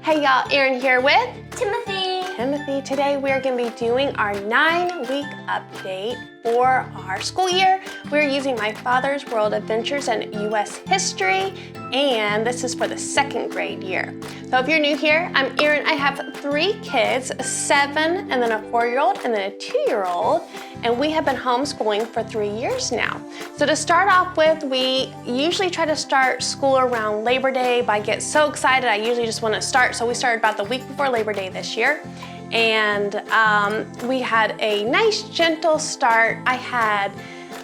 Hey y'all, Erin here with Timothy. Today we are going to be doing our 9-week update for our school year. We're using My Father's World Adventures in U.S. History, and this is for the 2nd grade year. So if you're new here, I'm Erin. I have 3 kids, a 7 and then a 4-year-old and then a 2-year-old, and we have been homeschooling for 3 years now. So to start off with, we usually try to start school around Labor Day, but I get so excited I usually just want to start. So we started about the week before Labor Day this year. And we had a nice gentle start. I had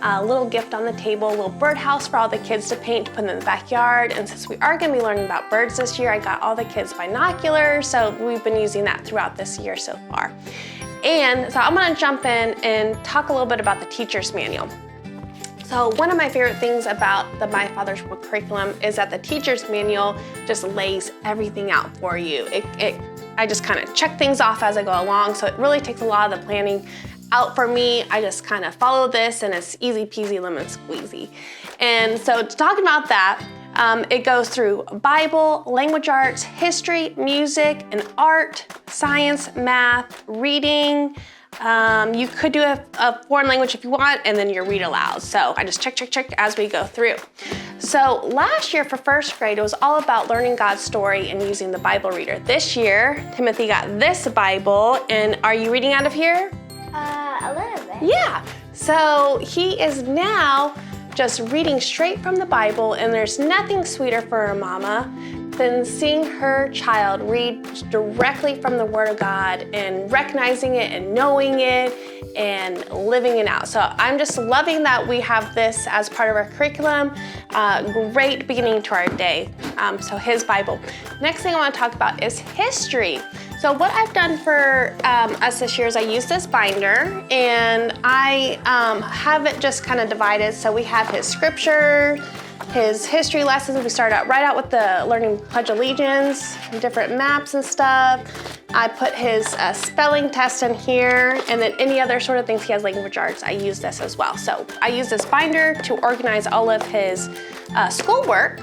a little gift on the table, a little birdhouse for all the kids to paint to put in the backyard. And since we are gonna be learning about birds this year, I got all the kids binoculars. So we've been using that throughout this year so far. And so I'm gonna jump in and talk a little bit about the teacher's manual. So one of my favorite things about the My Father's World curriculum is that the teacher's manual just lays everything out for you. I just kind of check things off as I go along, so it really takes a lot of the planning out for me. I just kind of follow this and it's easy peasy lemon squeezy. And so talking about that, it goes through Bible, language arts, history, music, and art, science, math, reading. You could do a foreign language if you want, and then your read aloud. So I just check as we go through. So last year for 1st grade, it was all about learning God's story and using the Bible reader. This year, Timothy got this Bible, and are you reading out of here? A little bit. Yeah, so he is now just reading straight from the Bible, and there's nothing sweeter for a mama than seeing her child read directly from the Word of God and recognizing it and knowing it and living it out. So I'm just loving that we have this as part of our curriculum. Great beginning to our day. So his Bible. Next thing I want to talk about is history. So what I've done for us this year is I use this binder, and I have it just kind of divided. So we have his scripture, his history lessons. We start out right out with the learning Pledge Allegiance, different maps and stuff. I put his spelling test in here, and then any other sort of things he has language arts, I use this as well. So I use this binder to organize all of his schoolwork.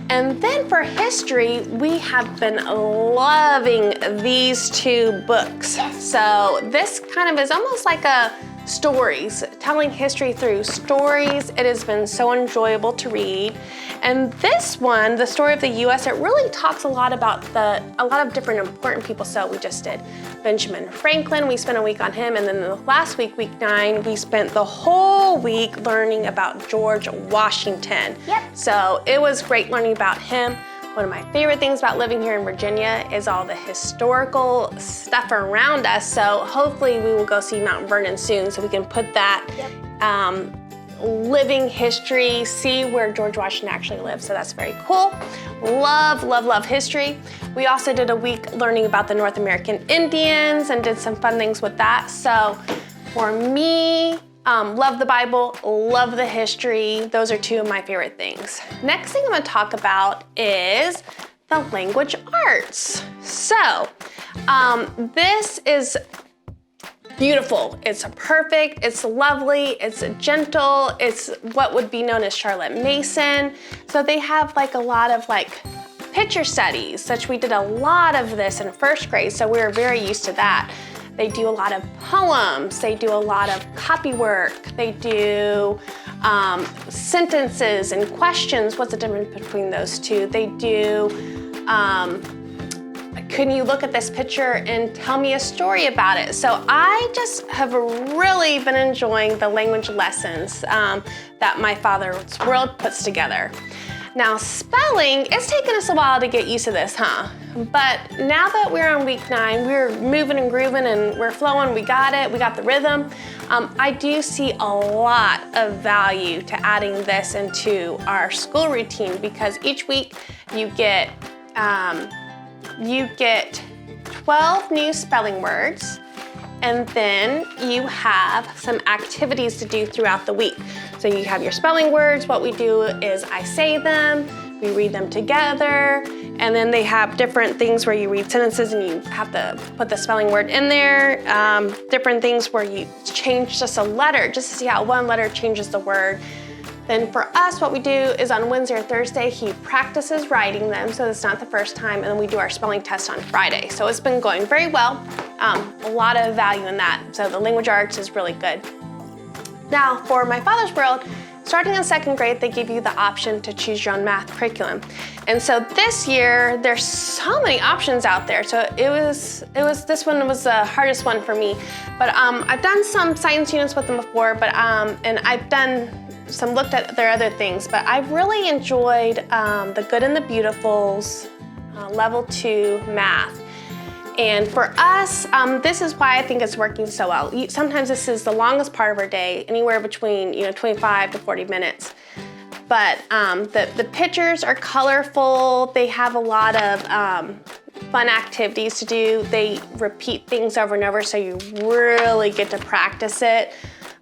And then for history, we have been loving these 2 books. So this kind of is almost like a stories, telling history through stories. It has been so enjoyable to read. And this one, the story of the U.S., it really talks a lot about a lot of different important people. So we just did Benjamin Franklin. We spent a week on him. And then the last week, week 9, we spent the whole week learning about George Washington. Yep. So it was great learning about him. One of my favorite things about living here in Virginia is all the historical stuff around us. So hopefully we will go see Mount Vernon soon so we can put that living history, see where George Washington actually lived. So that's very cool. Love history. We also did a week learning about the North American Indians and did some fun things with that. So for me, love the Bible, love the history. Those are 2 of my favorite things. Next thing I'm gonna talk about is the language arts. So this is beautiful. It's perfect, it's lovely, it's gentle, it's what would be known as Charlotte Mason. So they have like a lot of picture studies, such we did a lot of this in 1st grade, so we were very used to that. They do a lot of poems, they do a lot of copy work, they do sentences and questions. What's the difference between those 2? They do, can you look at this picture and tell me a story about it? So I just have really been enjoying the language lessons that My Father's World puts together. Now spelling, it's taken us a while to get used to this, huh? But now that we're on week 9, we're moving and grooving and we're flowing, we got it, we got the rhythm. I do see a lot of value to adding this into our school routine because each week you get 12 new spelling words, and then you have some activities to do throughout the week. So you have your spelling words. What we do is I say them, we read them together, and then they have different things where you read sentences and you have to put the spelling word in there. Different things where you change just a letter, just to see how one letter changes the word. Then for us, what we do is on Wednesday or Thursday, he practices writing them, so it's not the first time, and then we do our spelling test on Friday. So it's been going very well. A lot of value in that. So the language arts is really good. Now, for My Father's World, starting in 2nd grade, they give you the option to choose your own math curriculum. And so this year, there's so many options out there. So this one was the hardest one for me. But I've done some science units with them before, but and I've done looked at their other things, but I've really enjoyed the Good and the Beautifuls, level 2 math. And for us, this is why I think it's working so well. Sometimes this is the longest part of our day, anywhere between 25 to 40 minutes. But the pictures are colorful. They have a lot of fun activities to do. They repeat things over and over, so you really get to practice it.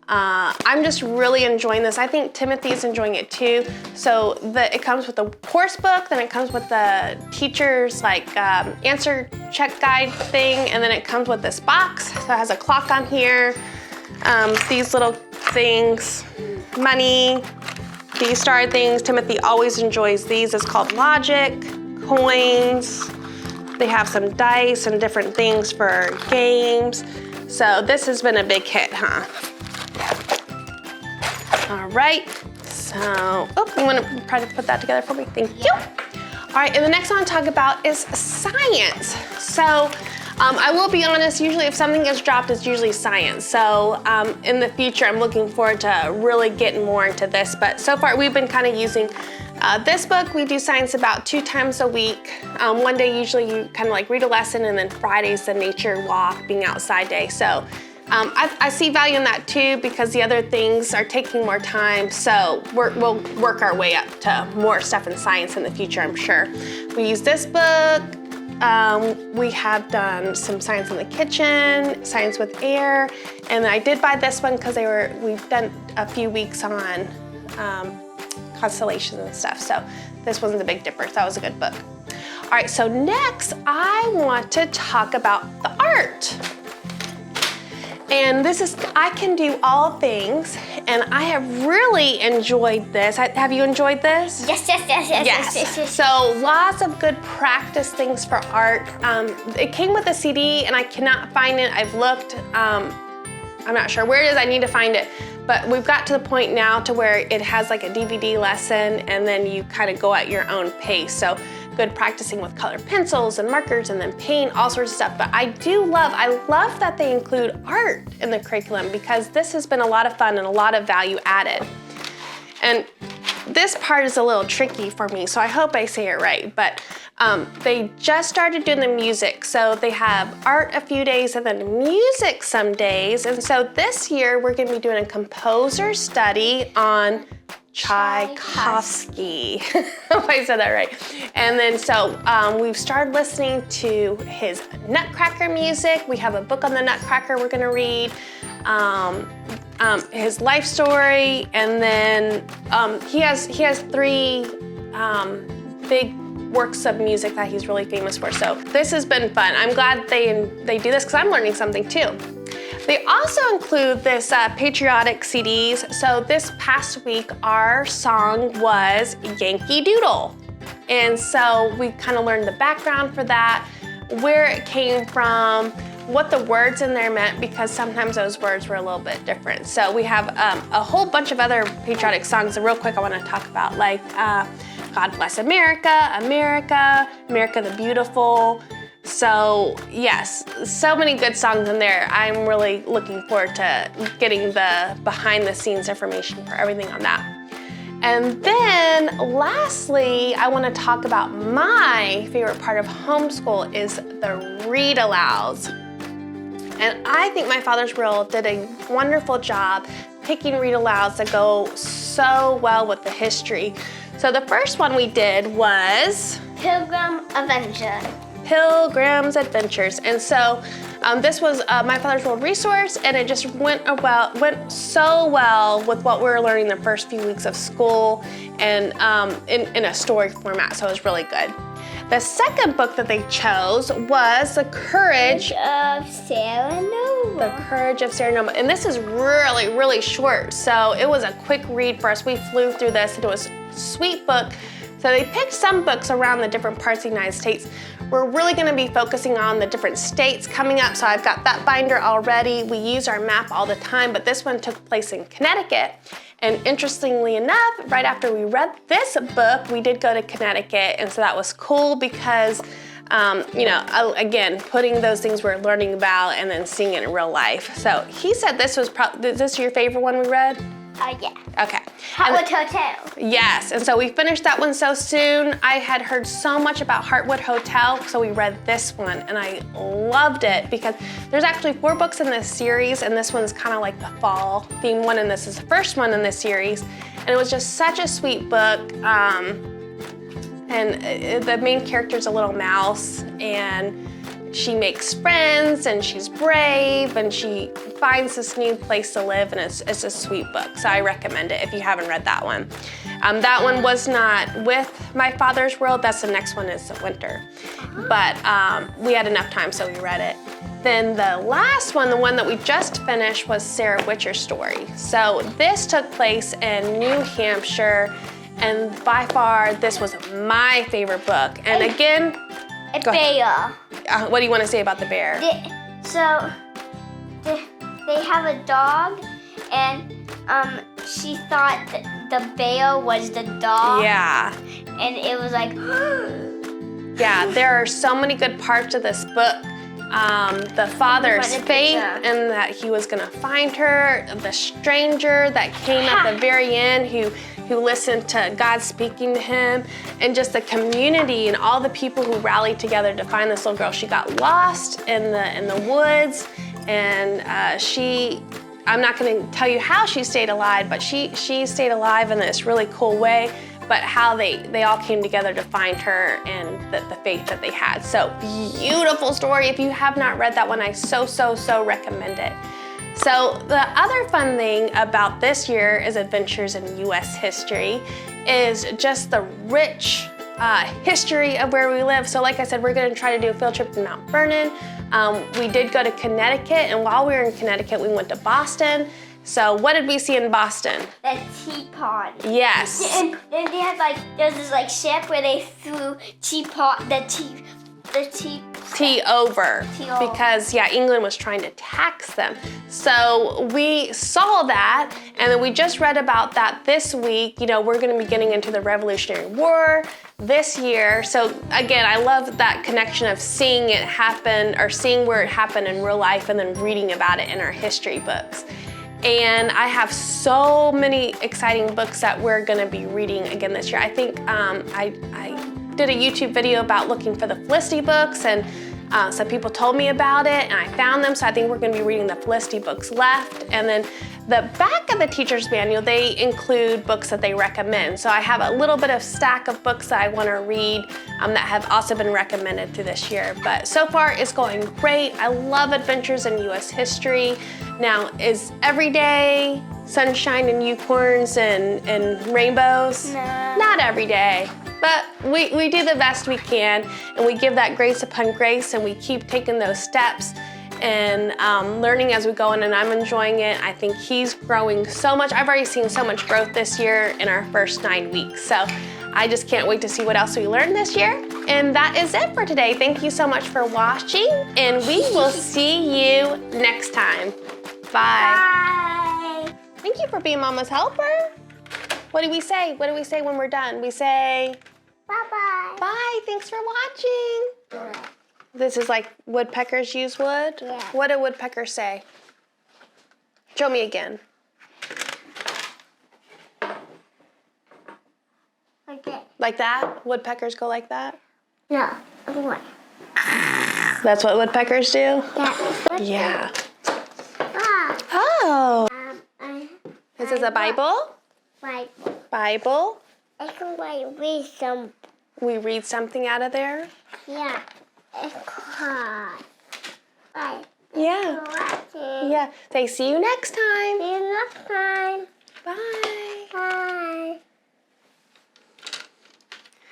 I'm just really enjoying this. I think Timothy's enjoying it too. So it comes with a course book, then it comes with the teacher's answer check guide thing, and then it comes with this box. So it has a clock on here, these little things, money, these star things. Timothy always enjoys these. It's called Logic, coins. They have some dice and different things for games. So this has been a big hit, huh? All right, so, you wanna try to put that together for me? Thank you. All right, and the next one I'll talk about is science. So, I will be honest, usually if something gets dropped, it's usually science. So, in the future, I'm looking forward to really getting more into this, but so far we've been kind of using this book. We do science about 2 times a week. One day, usually you kind of read a lesson, and then Friday's the nature walk, being outside day. So, I see value in that too, because the other things are taking more time, so we'll work our way up to more stuff in science in the future, I'm sure. We use this book. We have done some science in the kitchen, science with air, and I did buy this one because we've done a few weeks on constellations and stuff, so this wasn't a big dipper, so that was a good book. All right, so next I want to talk about the art. And this is I Can Do All Things, and I have really enjoyed this. Have you enjoyed this? Yes. So lots of good practice things for art. It came with a CD, and I cannot find it. I've looked. I'm not sure where it is. I need to find it. But we've got to the point now to where it has a DVD lesson, and then you kind of go at your own pace. So good practicing with colored pencils and markers, and then paint, all sorts of stuff. But I love that they include art in the curriculum, because this has been a lot of fun and a lot of value added. And this part is a little tricky for me, so I hope I say it right, but they just started doing the music. So they have art a few days and then music some days. And so this year we're gonna be doing a composer study on Tchaikovsky. If I said that right. And then so we've started listening to his Nutcracker music. We have a book on the Nutcracker we're gonna read, his life story, and then he has 3 big works of music that he's really famous for. So this has been fun. I'm glad they do this, because I'm learning something too. They also include this patriotic CDs. So this past week, our song was Yankee Doodle. And so we kind of learned the background for that, where it came from, what the words in there meant, because sometimes those words were a little bit different. So we have a whole bunch of other patriotic songs that real quick I want to talk about, like God Bless America, America, America the Beautiful. So yes, so many good songs in there. I'm really looking forward to getting the behind the scenes information for everything on that. And then lastly, I want to talk about my favorite part of homeschool is the read alouds. And I think My Father's World did a wonderful job picking read alouds that go so well with the history. So the first one we did was Pilgrim's Adventures. And so this was My Father's World resource, and it just went so well with what we were learning the first few weeks of school, and in a story format, so it was really good. The second book that they chose was The Courage of Sarah Nova. The Courage of Sarah Noma. And this is really, really short. So it was a quick read for us. We flew through this and it was a sweet book. So they picked some books around the different parts of the United States. We're really gonna be focusing on the different states coming up. So I've got that binder already. We use our map all the time, but this one took place in Connecticut. And interestingly enough, right after we read this book, we did go to Connecticut. And so that was cool because again, putting those things we're learning about and then seeing it in real life. So he said this was is this your favorite one we read? Yeah. Okay. Heartwood Hotel. Yes, and so we finished that one so soon. I had heard so much about Heartwood Hotel, so we read this one and I loved it because there's actually 4 books in this series and this one's kind of like the fall theme one and this is the first one in this series. And it was just such a sweet book. And the main character's a little mouse and she makes friends and she's brave and she finds this new place to live and it's a sweet book. So I recommend it if you haven't read that one. That one was not with My Father's World. That's the next one is Winter. But we had enough time so we read it. Then the last one, the one that we just finished was Sarah Witcher's story. So this took place in New Hampshire. And by far, this was my favorite book. And again, A bear. What do you want to say about the bear? They have a dog, and she thought that the bear was the dog. Yeah. And it was like, yeah, there are so many good parts of this book. The father's faith and that he was gonna find her, the stranger that came at the very end who listened to God speaking to him, and just the community and all the people who rallied together to find this little girl. She got lost in the woods, and I'm not gonna tell you how she stayed alive, but she stayed alive in this really cool way, but how they all came together to find her and the faith that they had. So beautiful story. If you have not read that one, I so recommend it. So the other fun thing about this year is Adventures in U.S. History is just the rich history of where we live. So like I said, we're gonna try to do a field trip to Mount Vernon. We did go to Connecticut, and while we were in Connecticut, we went to Boston. So what did we see in Boston? the teapot. Yes. And they had there's this ship where they threw Tea over Tea over. because England was trying to tax them. So we saw that, and then we just read about that this week. You know, we're gonna be getting into the Revolutionary War this year. So again, I love that connection of seeing it happen or seeing where it happened in real life and then reading about it in our history books. And I have so many exciting books that we're gonna be reading again this year. I think I did a YouTube video about looking for the Felicity books, and some people told me about it and I found them, so I think we're gonna be reading the Felicity books left. And then the back of the teacher's manual, they include books that they recommend. So I have a little bit of stack of books that I wanna read that have also been recommended through this year. But so far it's going great. I love Adventures in U.S. History. Now, is every day sunshine and unicorns and rainbows? No. Not every day. But we do the best we can, and we give that grace upon grace, and we keep taking those steps and learning as we go in, and I'm enjoying it. I think he's growing so much. I've already seen so much growth this year in our first 9 weeks. So I just can't wait to see what else we learned this year. And that is it for today. Thank you so much for watching, and we will see you next time. Bye. Bye. Thank you for being Mama's helper. What do we say? What do we say when we're done? We say, Bye-bye. bye, thanks for watching. This is like woodpeckers use wood? Yeah. What do woodpeckers say? Show me again. Okay. Like that? Woodpeckers go like that? No. Other one. That's what woodpeckers do? Yeah. Yeah. Ah. Oh. I This is a Bible? Bible. Bible. I can read some. We read something out of there? Yeah. It's called. Bye. Yeah. Watching. Yeah. Say, see you next time. See you next time. Bye.